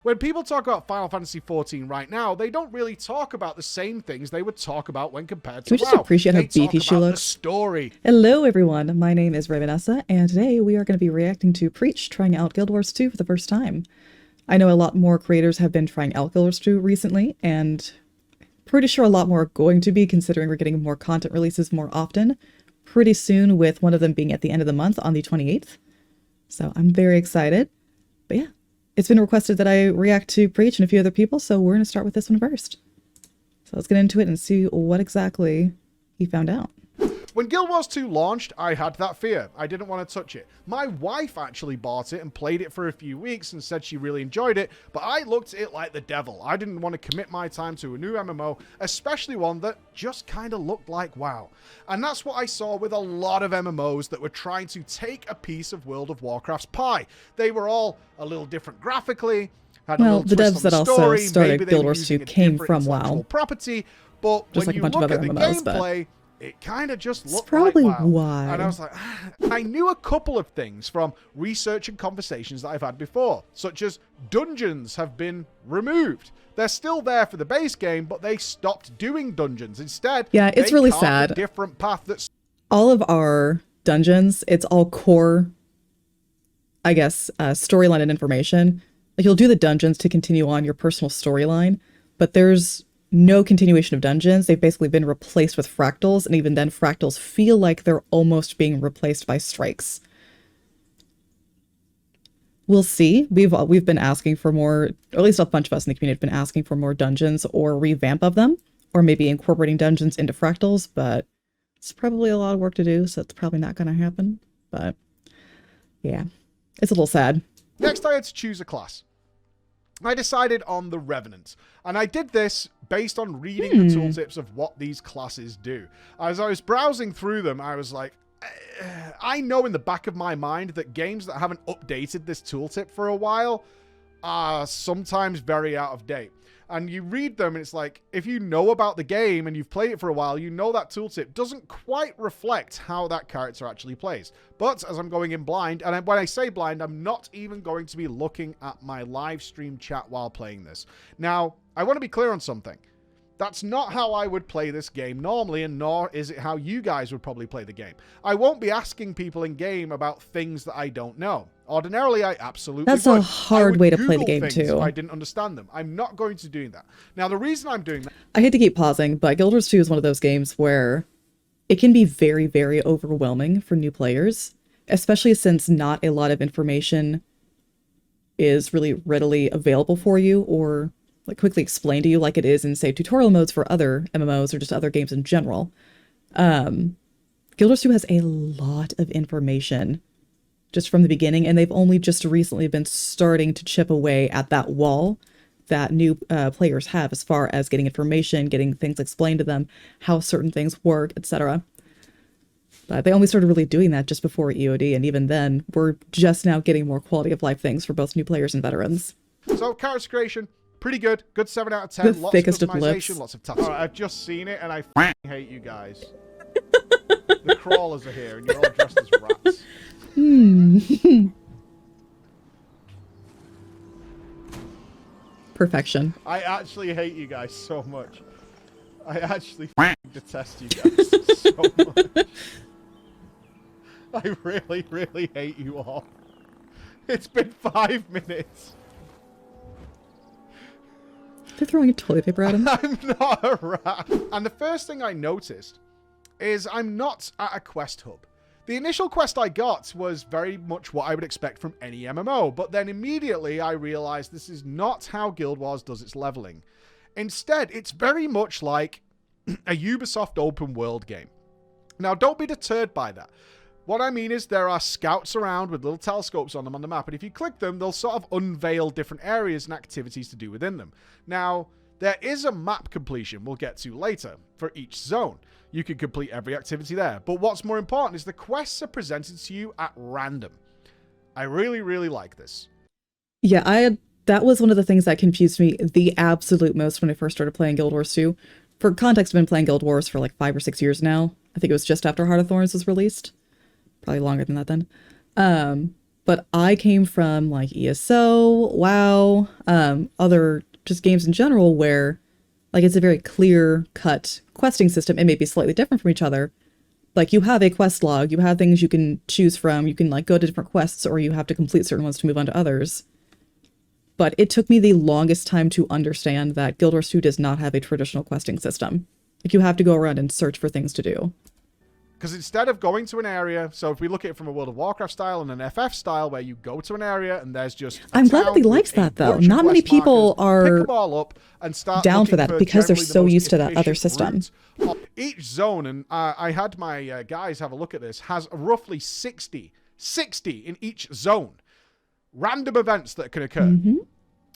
When people talk about Final Fantasy XIV right now, they don't really talk about the same things they would talk about when compared to Can we just WoW. appreciate how They beefy talk she about the looks? story. Hello everyone, my name is Ravenessae, and today we are going to be reacting to Preach trying out Guild Wars 2 for the first time. I know a lot more creators have been trying out Guild Wars 2 recently, and pretty sure a lot more are going to be, considering we're getting more content releases more often, pretty soon, with one of them being at the end of the month on the 28th. So I'm very excited. But yeah, it's been requested that I react to Preach and a few other people, so we're going to start with this one first. So let's get into it and see what exactly he found out. When Guild Wars 2 launched, I had that fear. I didn't want to touch it. My wife actually bought it and played it for a few weeks and said she really enjoyed it, but I looked at it like the devil. I didn't want to commit my time to a new MMO, especially one that just kind of looked like WoW. And that's what I saw with a lot of MMOs that were trying to take a piece of World of Warcraft's pie. They were all a little different graphically, had a Well, little the twist devs on that the also story, started maybe they Guild were Wars 2 using a came different from intellectual WoW. property, but Just when like a you bunch of look other at the MMOs, but gameplay, it kind of just it's looked probably like WoW. why. And I was like, I knew a couple of things from research and conversations that I've had before, such as dungeons have been removed. They're still there for the base game, but they stopped doing dungeons. Instead, yeah, it's they really carved sad. a different path that's All of our dungeons, it's all core, I guess, storyline and information. Like, you'll do the dungeons to continue on your personal storyline, but there's no continuation of dungeons. They've basically been replaced with fractals, and even then fractals feel like they're almost being replaced by strikes. We'll see. We've been asking for more, or at least a bunch of us in the community have been asking for more dungeons or revamp of them, or maybe incorporating dungeons into fractals, but it's probably a lot of work to do, so it's probably not going to happen. But yeah, it's a little sad. Next, I had to choose a class. I decided on the Revenant, and I did this based on reading the tooltips of what these classes do. As I was browsing through them, I was like, I know in the back of my mind that games that haven't updated this tooltip for a while are sometimes very out of date. And you read them, and it's like, if you know about the game and you've played it for a while, you know that tooltip doesn't quite reflect how that character actually plays. But as I'm going in blind, and when I say blind, I'm not even going to be looking at my live stream chat while playing this. Now, I want to be clear on something. That's not how I would play this game normally, and nor is it how you guys would probably play the game. I won't be asking people in game about things that I don't know. Ordinarily, I absolutely That's would. a hard way to play the game, things too. If I didn't understand them. I'm not going to do that. Now, the reason I'm doing that... I hate to keep pausing, but Guild Wars 2 is one of those games where it can be very, very overwhelming for new players, especially since not a lot of information is really readily available for you or like quickly explained to you like it is in, say, tutorial modes for other MMOs or just other games in general. Guild Wars 2 has a lot of information just from the beginning, and they've only just recently been starting to chip away at that wall that new players have as far as getting information, getting things explained to them, how certain things work, etc. But they only started really doing that just before EOD, and even then, we're just now getting more quality of life things for both new players and veterans. So, character creation, pretty good. Good 7 out of 10. The Lots thickest of of lips. customization, lots of tattoos. Alright, I've just seen it, and I hate you guys. The crawlers are here, and you're all dressed as rats. Perfection. I actually hate you guys so much. I actually detest you guys so much. I really, really hate you all. It's been 5 minutes. They're throwing toilet paper at him. I'm not a rat. And the first thing I noticed is I'm not at a quest hub. The initial quest I got was very much what I would expect from any MMO, but then immediately I realized this is not how Guild Wars does its leveling. Instead, it's very much like a Ubisoft open world game. Now, don't be deterred by that. What I mean is there are scouts around with little telescopes on them on the map, and if you click them, they'll sort of unveil different areas and activities to do within them. Now, there is a map completion we'll get to later for each zone. You can complete every activity there, but what's more important is the quests are presented to you at random. I really, really like this. Yeah, that was one of the things that confused me the absolute most when I first started playing Guild Wars 2. For context, I've been playing Guild Wars for like 5 or 6 years now. I think it was just after Heart of Thorns was released. Probably longer than that then. But but I came from like ESO, WoW, other just games in general where like it's a very clear cut questing system. It may be slightly different from each other. Like you have a quest log, you have things you can choose from, you can like go to different quests, or you have to complete certain ones to move on to others. But it took me the longest time to understand that Guild Wars 2 does not have a traditional questing system. Like you have to go around and search for things to do. Because instead of going to an area, so if we look at it from a World of Warcraft style and an FF style, where you go to an area and there's just I'm glad that he likes that, though. Not many people are pick them all up and start down for that because they're so used to that other system. Each zone, and I had my guys have a look at this, has roughly 60 in each zone. Random events that can occur.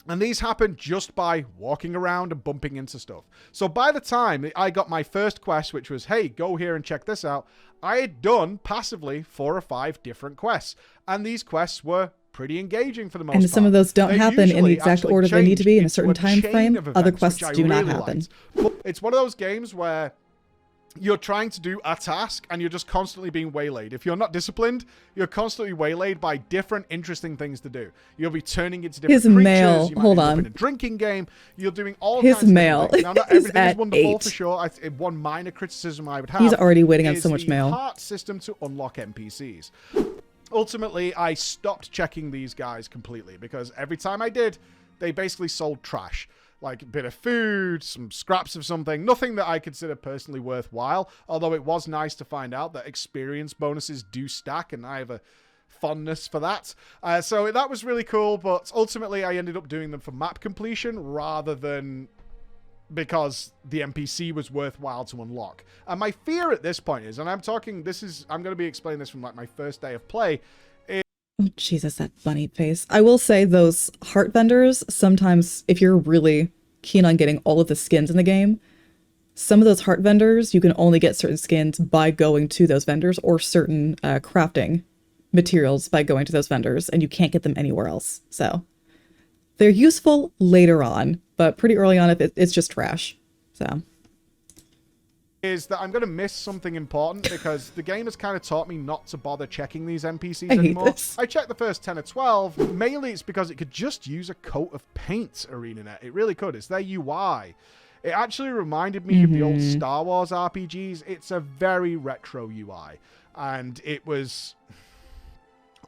And these happen just by walking around and bumping into stuff. So by the time I got my first quest, which was, hey, go here and check this out, I had done passively 4 or 5 different quests. And these quests were pretty engaging for the most part. And some of those don't happen in the exact order they need to be in a certain time frame. Other quests do not happen. But it's one of those games where you're trying to do a task and you're just constantly being waylaid. If you're not disciplined, you're constantly waylaid by different interesting things to do. You'll be turning into different creatures. Mail. You might Hold end up on. in a drinking game. You're doing all His kinds mail of things. Now, not is everything is at wonderful 8. for sure. One minor criticism I would have. He's already waiting on so much mail. The heart system to unlock NPCs. Ultimately, I stopped checking these guys completely because every time I did, they basically sold trash. Like a bit of food, some scraps of something, nothing that I consider personally worthwhile, although it was nice to find out that experience bonuses do stack, and I have a fondness for that. So that was really cool, but ultimately I ended up doing them for map completion rather than because the NPC was worthwhile to unlock. And my fear at this point is, and I'm going to be explaining this from like my first day of play. Oh, Jesus, that bunny face. I will say those heart vendors, sometimes if you're really keen on getting all of the skins in the game, some of those heart vendors, you can only get certain skins by going to those vendors, or certain crafting materials by going to those vendors, and you can't get them anywhere else. So they're useful later on, but pretty early on, it's just trash. So is that I'm going to miss something important because the game has kind of taught me not to bother checking these NPCs anymore. I checked the first 10 or 12. Mainly it's because it could just use a coat of paint, ArenaNet. It really could. It's their UI. It actually reminded me of the old Star Wars RPGs. It's a very retro UI. And it was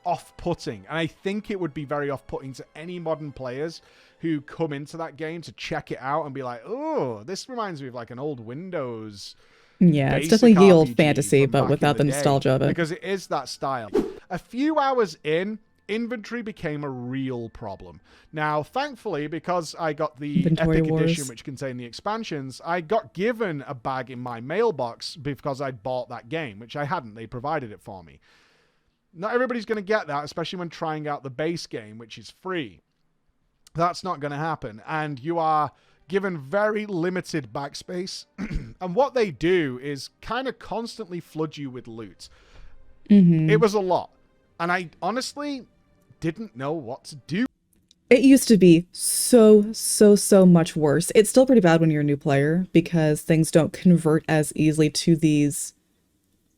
off-putting. And I think it would be very off-putting to any modern players who come into that game to check it out and be like, oh, this reminds me of like an old Windows. Yeah, it's definitely the old fantasy, but without the nostalgia of it. Because it is that style. A few hours in, inventory became a real problem. Now, thankfully, because I got the Inventory Epic Wars. Edition, which contained the expansions, I got given a bag in my mailbox because I'd bought that game, which I hadn't. They provided it for me. Not everybody's going to get that, especially when trying out the base game, which is free. That's not going to happen. And you are given very limited backspace. And what they do is kind of constantly flood you with loot. It was a lot. And I honestly didn't know what to do. It used to be so much worse. It's still pretty bad when you're a new player because things don't convert as easily to these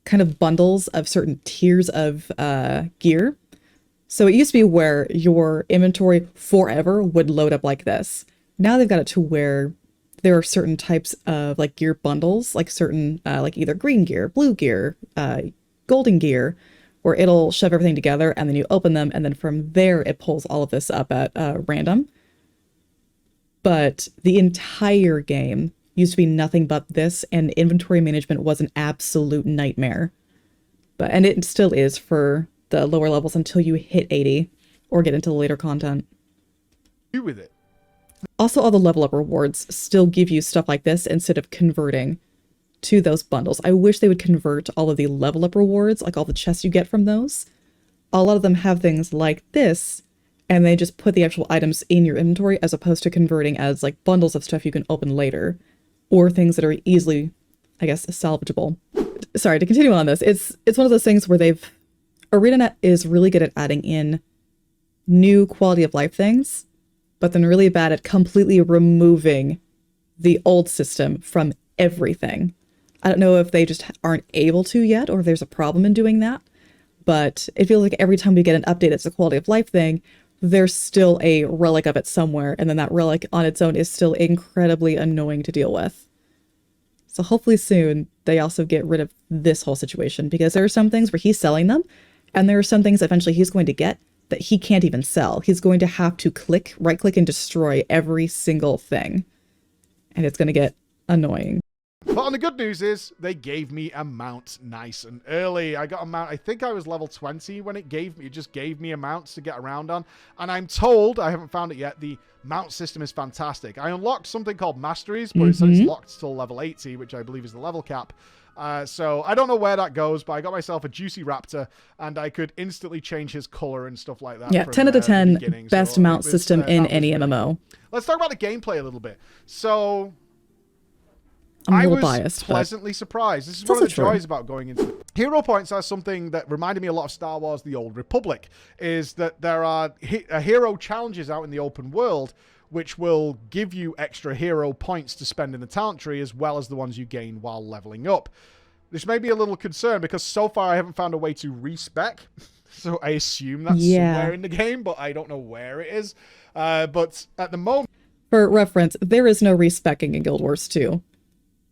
kind of bundles of certain tiers of gear. So it used to be where your inventory forever would load up like this. Now they've got it to where there are certain types of like gear bundles, like certain like either green gear, blue gear, golden gear, where it'll shove everything together and then you open them and then from there it pulls all of this up at random. But the entire game used to be nothing but this, and inventory management was an absolute nightmare. And it still is for the lower levels until you hit 80 or get into the later content. Do with it. Also, all the level up rewards still give you stuff like this instead of converting to those bundles. I wish they would convert all of the level up rewards, like all the chests you get from those. A lot of them have things like this, and they just put the actual items in your inventory as opposed to converting as like bundles of stuff you can open later, or things that are easily, I guess, salvageable. Sorry, to continue on this, it's one of those things where ArenaNet is really good at adding in new quality of life things, but then really bad at completely removing the old system from everything. I don't know if they just aren't able to yet, or if there's a problem in doing that, but it feels like every time we get an update, it's a quality of life thing. There's still a relic of it somewhere, and then that relic on its own is still incredibly annoying to deal with. So hopefully soon they also get rid of this whole situation, because there are some things where he's selling them, and there are some things eventually he's going to get that he can't even sell. He's going to have to right click and destroy every single thing. And it's going to get annoying. But on the good news is they gave me a mount nice and early. I got a mount, I think I was level 20 when it just gave me a mount to get around on. And I'm told, I haven't found it yet, the mount system is fantastic. I unlocked something called Masteries, but it says it's locked till level 80, which I believe is the level cap. So I don't know where that goes, but I got myself a Juicy Raptor, and I could instantly change his color and stuff like that. Yeah, from, 10 out of 10, best so mount system in any MMO. Let's talk about the gameplay a little bit. So I'm a little biased, pleasantly surprised. This is one of the joys about going into Hero Points. Are something that reminded me a lot of Star Wars: The Old Republic. Is that there are hero challenges out in the open world, which will give you extra hero points to spend in the talent tree, as well as the ones you gain while leveling up. This may be a little concern, because so far I haven't found a way to respec. So I assume that's somewhere in the game, but I don't know where it is. But at the moment... For reference, there is no respecing in Guild Wars 2.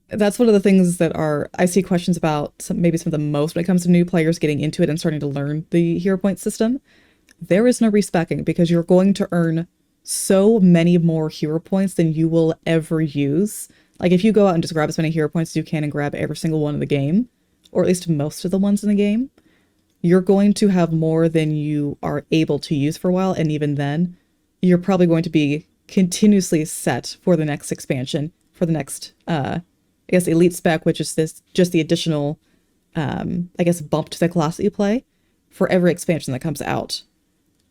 That's one of the things that I see questions about, maybe some of the most when it comes to new players getting into it and starting to learn the hero point system. There is no respecing, because you're going to earn so many more hero points than you will ever use. Like, if you go out and just grab as many hero points as you can and grab every single one in the game, or at least most of the ones in the game, you're going to have more than you are able to use for a while. And even then, you're probably going to be continuously set for the next expansion, for the next, I guess, elite spec, which is just the additional, I guess, bump to the class that you play for every expansion that comes out.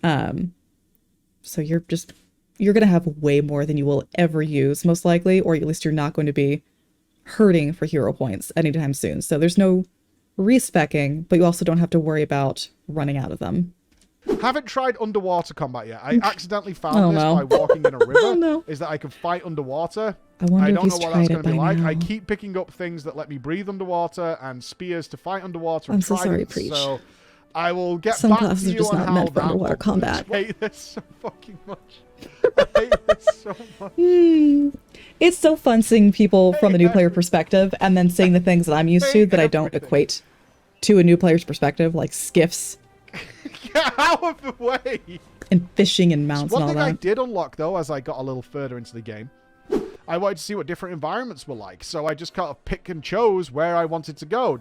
So you're going to have way more than you will ever use, most likely, or at least you're not going to be hurting for hero points anytime soon. So there's no respecing, but you also don't have to worry about running out of them. Haven't tried underwater combat yet. I accidentally found this by walking in a river, is that I can fight underwater. I don't know what that's going to be like. I keep picking up things that let me breathe underwater and spears to fight underwater. I'm so sorry, Preach. So I will get Some back to classes you are just on not how meant for that underwater combat. I hate this so fucking much. I hate this so much. It's so fun seeing people from a new player perspective, and then seeing the things that I'm used to that I don't equate to a new player's perspective, like skiffs. Get out of the way! And fishing and mounts and all that. One thing I did unlock, though, as I got a little further into the game, I wanted to see what different environments were like. So I just kind of pick and chose where I wanted to go.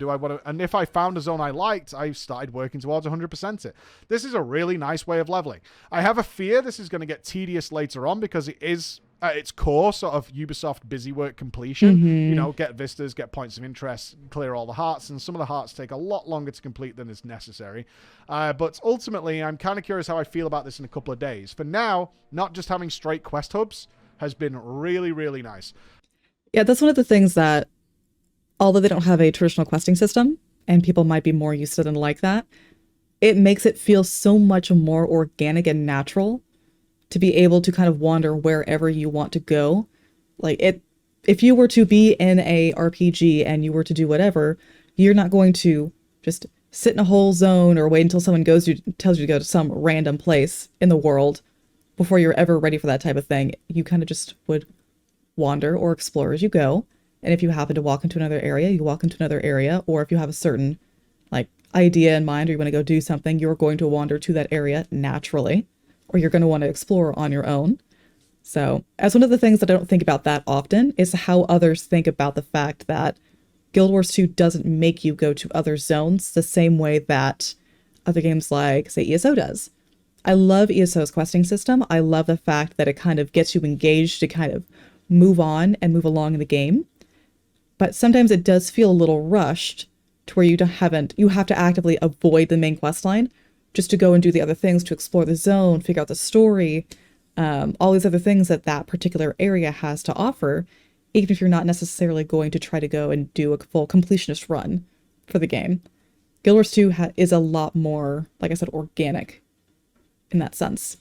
And if I found a zone I liked, I started working towards 100% it. This is a really nice way of leveling. I have a fear this is going to get tedious later on, because it is at its core sort of Ubisoft busy work completion. You know, get vistas, get points of interest, clear all the hearts, and some of the hearts take a lot longer to complete than is necessary. But ultimately, I'm kind of curious how I feel about this in a couple of days. For now, not just having straight quest hubs has been really, really nice. Yeah, that's one of the things that, although they don't have a traditional questing system, and people might be more used to than like that, it makes it feel so much more organic and natural to be able to kind of wander wherever you want to go. Like, if you were to be in a RPG and you were to do whatever, you're not going to just sit in a whole zone or wait until someone tells you to go to some random place in the world before you're ever ready for that type of thing. You kind of just would wander or explore as you go. And if you happen to walk into another area, you walk into another area. Or if you have a certain like idea in mind, or you want to go do something, you're going to wander to that area naturally, or you're going to want to explore on your own. So as one of the things that I don't think about that often is how others think about the fact that Guild Wars 2 doesn't make you go to other zones the same way that other games like, say, ESO does. I love ESO's questing system. I love the fact that it kind of gets you engaged to kind of move on and move along in the game. But sometimes it does feel a little rushed to where you have to actively avoid the main quest line just to go and do the other things, to explore the zone, figure out the story, all these other things that particular area has to offer, even if you're not necessarily going to try to go and do a full completionist run for the game. Guild Wars 2 is a lot more, like I said, organic in that sense.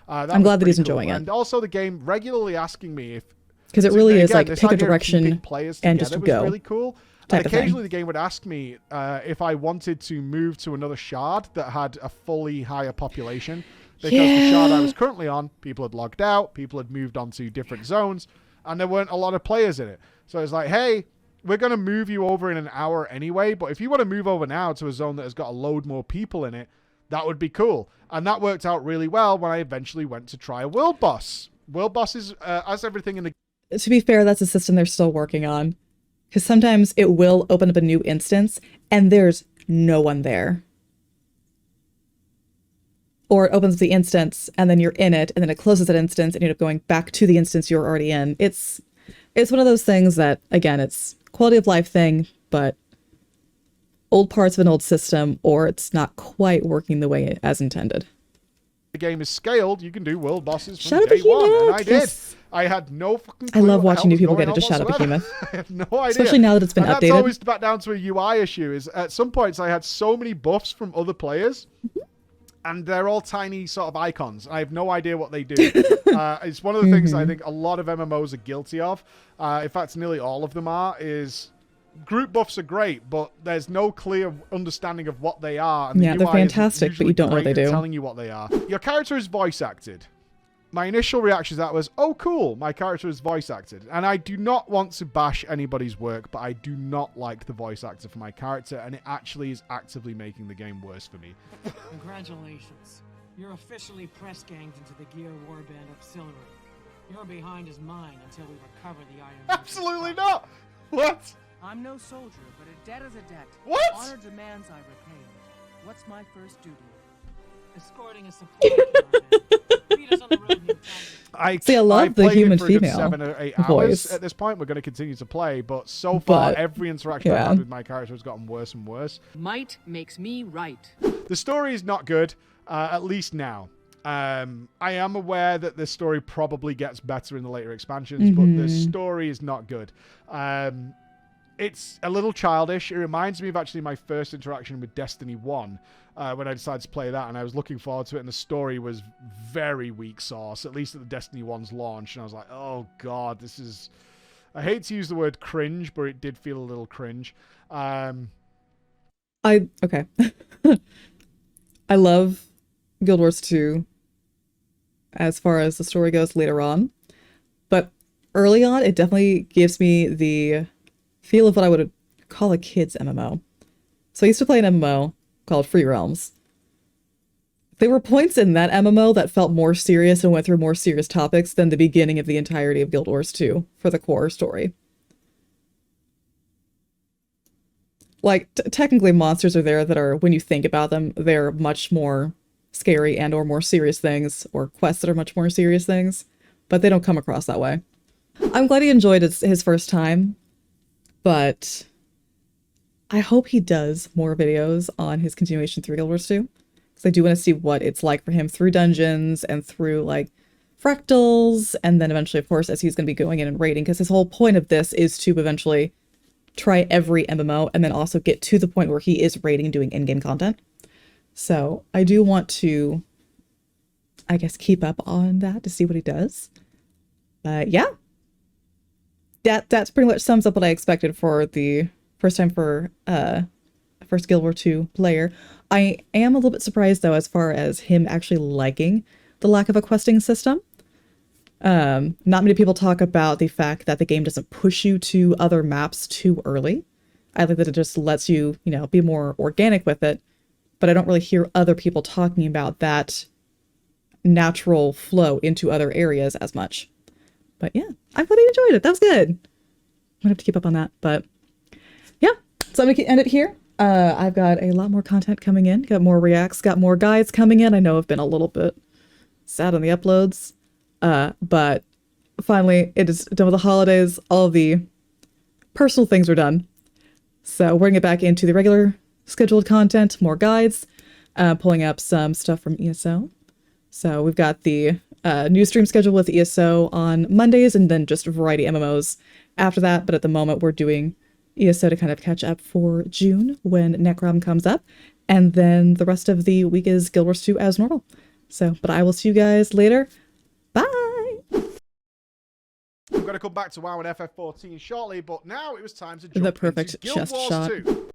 I'm glad that he's enjoying it. And also the game regularly asking me if... Because it really is like pick a direction and just go. Really cool. And type of thing. occasionally the game would ask me if I wanted to move to another shard that had a fully higher population. Because the shard I was currently on, people had logged out, people had moved on to different zones, and there weren't a lot of players in it. So it's like, hey, we're going to move you over in an hour anyway, but if you want to move over now to a zone that has got a load more people in it, that would be cool. And that worked out really well when I eventually went to try a world boss. World bosses, as everything in the... To be fair, that's a system they're still working on. Because sometimes it will open up a new instance, and there's no one there. Or it opens up the instance, and then you're in it, and then it closes that instance, and you end up going back to the instance you're already in. It's one of those things that, again, it's quality of life thing, but old parts of an old system, or it's not quite working the way as intended. The game is scaled, you can do world bosses from Shout out day one, and I Behemoth! did. Yes. I had no fucking clue I love what the watching new hell people was get into going Shout on Out whatsoever. Behemoth. I have no idea. Especially now that it's been and updated. That's always back down to a UI issue. Is at some points I had so many buffs from other players, and they're all tiny sort of icons. I have no idea what they do. It's one of the things I think a lot of MMOs are guilty of. In fact, nearly all of them are. Is group buffs are great, but there's no clear understanding of what they are. And Yeah, the they're UI isn't fantastic, but you usually don't know what great they at do. telling you what they are. Your character is voice acted. My initial reaction to that was, oh, cool, my character is voice acted. And I do not want to bash anybody's work, but I do not like the voice actor for my character, and it actually is actively making the game worse for me. Congratulations. You're officially press ganged into the Gear Warband Auxiliary. Your behind is mine until we recover the item. Absolutely not! What? I'm no soldier, but a debt is a debt. What? Honor demands I repay it. What's my first duty? Escorting a supply caravan. Meet us on the road near town. See, I love the played it human for a good female 7 or 8 hours. voice. At this point, we're going to continue to play, but so far, But, every interaction I've yeah. had with my character has gotten worse and worse. Might makes me right. The story is not good, at least now. I am aware that the story probably gets better in the later expansions, but the story is not good. It's a little childish. It reminds me of actually my first interaction with Destiny 1 when I decided to play that, and I was looking forward to it, and the story was very weak sauce, at least at the Destiny 1's launch, and I was like, oh god, this is... I hate to use the word cringe, but it did feel a little cringe. Okay. I love Guild Wars 2 as far as the story goes later on, but early on, it definitely gives me the feel of what I would call a kid's MMO. So I used to play an MMO called Free Realms. There were points in that MMO that felt more serious and went through more serious topics than the beginning of the entirety of Guild Wars 2 for the core story. Like, technically monsters are there that are, when you think about them, they're much more scary and or more serious things, or quests that are much more serious things, but they don't come across that way. I'm glad he enjoyed his first time, but I hope he does more videos on his continuation through Guild Wars 2, because I do want to see what it's like for him through dungeons and through, like, fractals, and then eventually, of course, as he's going to be going in and raiding, because his whole point of this is to eventually try every MMO and then also get to the point where he is raiding, doing in-game content. So I do want to, I guess, keep up on that to see what he does. But yeah, that's pretty much sums up what I expected for the first time for first Guild War 2 player. I am a little bit surprised though, as far as him actually liking the lack of a questing system. Not many people talk about the fact that the game doesn't push you to other maps too early. I like that it just lets you, you know, be more organic with it, but I don't really hear other people talking about that natural flow into other areas as much. But yeah, I really enjoyed it. That was good. I'm gonna have to keep up on that, but yeah. So I'm gonna end it here. I've got a lot more content coming in, got more reacts, got more guides coming in. I know I've been a little bit sad on the uploads. But finally, it is done with the holidays. All the personal things are done. So we're going to get back into the regular scheduled content, more guides, pulling up some stuff from ESO. So we've got the new stream schedule with ESO on Mondays, and then just a variety of MMOs after that. But at the moment, we're doing ESO to kind of catch up for June when Necrom comes up. And then the rest of the week is Guild Wars 2 as normal. So, but I will see you guys later. Bye! We've got going to come back to WoW and FF14 shortly, but now it was time to jump The perfect into Guild chest Wars shot. 2.